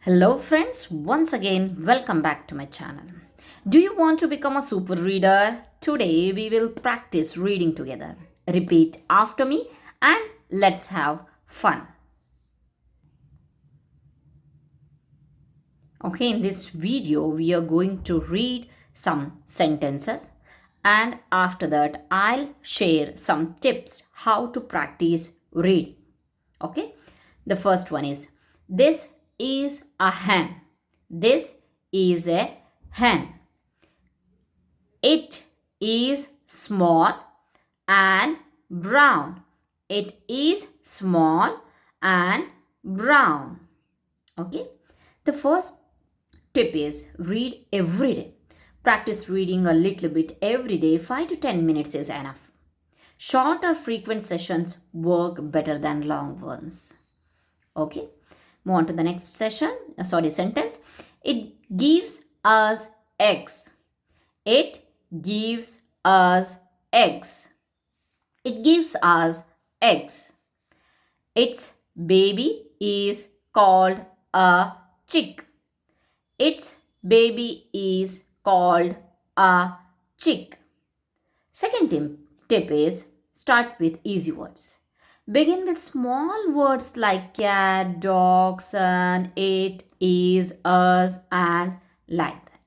Hello friends, once again welcome back to my channel. Do you want to become a super reader? Today we will practice reading together. Repeat after me and let's have fun. Okay, in this video we are going to read some sentences and after that I'll share some tips how to practice reading. Okay, the first one is this is a hen. This is a hen. It is small and brown. It is small and brown. Okay. The first tip is read every day. Practice reading a little bit every day. 5 to 10 minutes is enough. Short or frequent sessions work better than long ones. Okay. Move on to the next sentence. It gives us eggs. It gives us eggs. It gives us eggs. Its baby is called a chick. Its baby is called a chick. Second tip is start with easy words. Begin with small words like cat, dog, sun, it, is, us, and like that.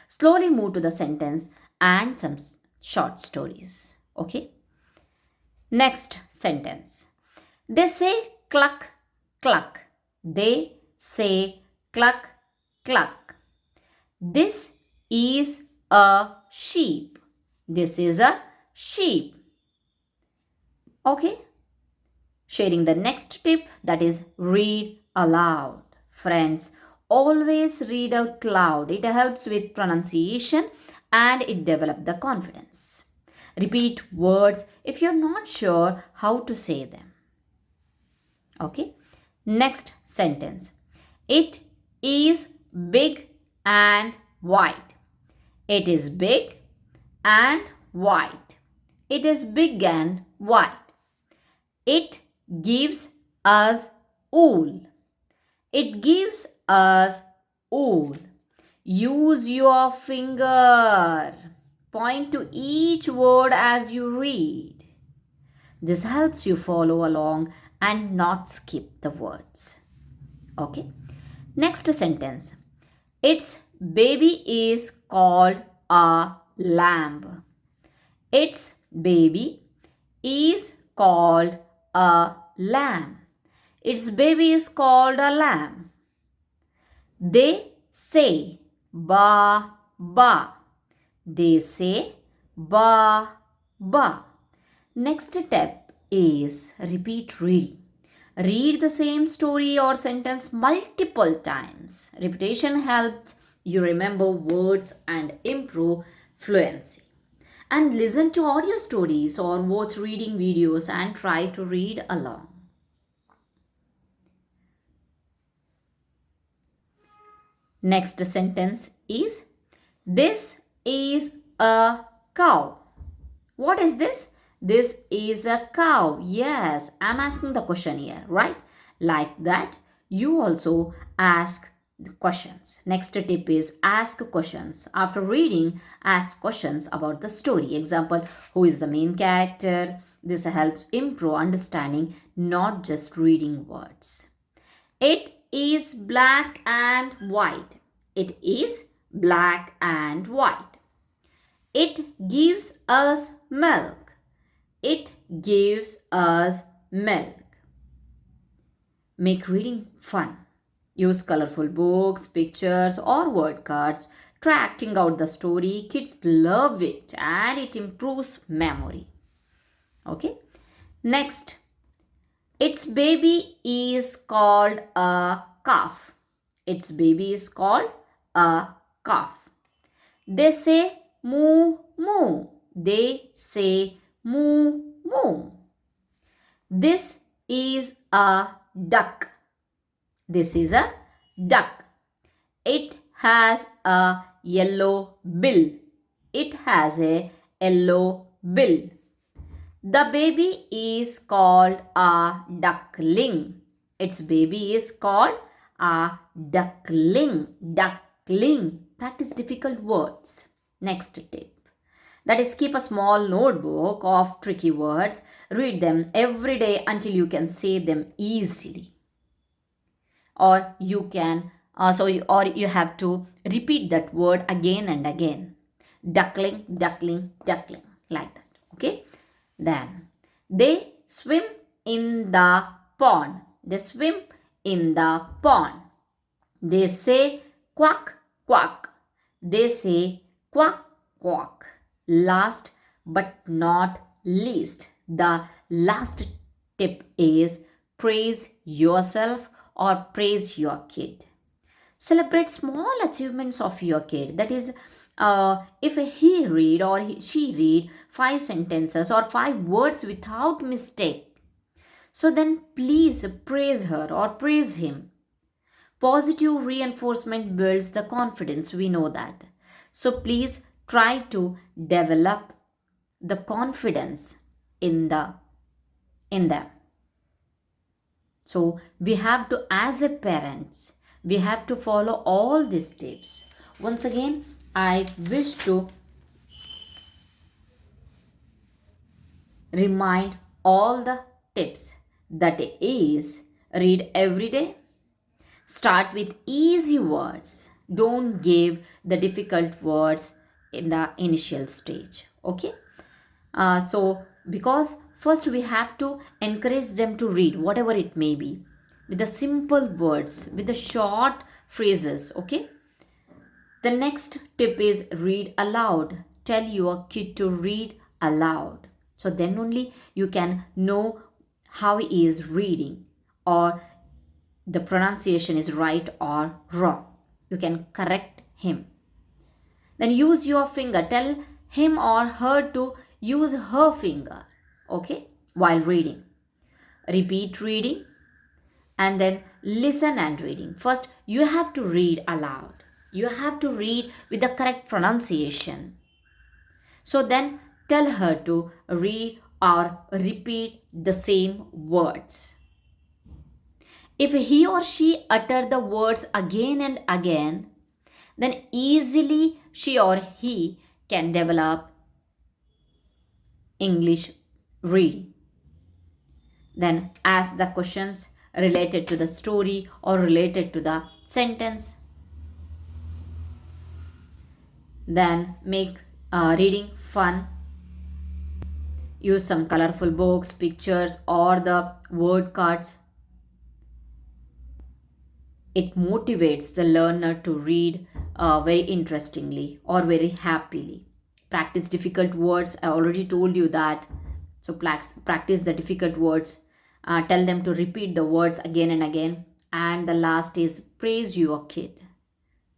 Slowly move to the sentence and some short stories. Okay. Next sentence. They say cluck, cluck. They say cluck, cluck. This is a sheep. This is a sheep. Okay. Sharing the next tip, that is read aloud. Friends, always read out loud. It helps with pronunciation and it develops the confidence. Repeat words if you're not sure how to say them. Okay. Next sentence. It is big and white. It is big and white. It is big and white. It gives us wool. It gives us wool. Use your finger. Point to each word as you read. This helps you follow along and not skip the words. Okay. Next sentence. Its baby is called a lamb. Its baby is called a lamb. Its baby is called a lamb. They say ba ba. They say ba ba. Next step is repeat reading. Read the same story or sentence multiple times. Repetition helps you remember words and improve fluency. And listen to audio stories or watch reading videos and try to read along. Next sentence is this is a cow. What is this? This is a cow. Yes, I'm asking the question here, right? Like that, you also ask the questions. Next tip is ask questions. After reading, ask questions about the story. Example, who is the main character? This helps improve understanding, not just reading words. It is black and white. It is black and white. It gives us milk. It gives us milk. Make reading fun. Use colorful books, pictures, or word cards. Try acting out the story. Kids love it and it improves memory. Okay. Next, its baby is called a calf. Its baby is called a calf. They say moo moo. They say moo moo. This is a duck. This is a duck. It has a yellow bill. It has a yellow bill. The baby is called a duckling. Its baby is called a duckling. Duckling. Practice difficult words. Next tip. That is, keep a small notebook of tricky words. Read them every day until you can say them easily. Or you can, or you have to repeat that word again and again. Duckling, duckling, duckling. Like that. Okay. Then they swim in the pond. They swim in the pond. They say quack, quack. They say quack, quack. Last but not least, the last tip is praise yourself or praise your kid. Celebrate small achievements of your kid. That is, if he read or she read 5 sentences or 5 words without mistake, so then please praise her or praise him. Positive reinforcement builds the confidence, we know that. So please try to develop the confidence in them. So we have to, as a parents, we have to follow all these tips. Once again, I wish to remind all the tips. That is, read every day. Start with easy words. Don't give the difficult words in the initial stage. Okay. So because first we have to encourage them to read whatever it may be with the simple words, with the short phrases. Okay. The next tip is read aloud. Tell your kid to read aloud. So then only you can know how he is reading, or the pronunciation is right or wrong. You can correct him. Then use your finger. Tell him or her to use her finger, okay, while reading. Repeat reading and then listen and reading. First, you have to read aloud. You have to read with the correct pronunciation. So then tell her to read or repeat the same words. If he or she utter the words again and again, then easily she or he can develop English reading. Then ask the questions related to the story or related to the sentence. Then make reading fun. Use some colorful books, pictures, or the word cards. It motivates the learner to read very interestingly or very happily. Practice difficult words. I already told you that. So practice the difficult words. Tell them to repeat the words again and again. And the last is praise your kid.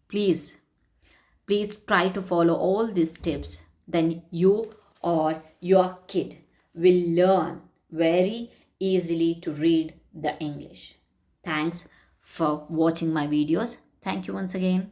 Please try to follow all these tips. Then you or your kid will learn very easily to read the English. Thanks for watching my videos. Thank you once again.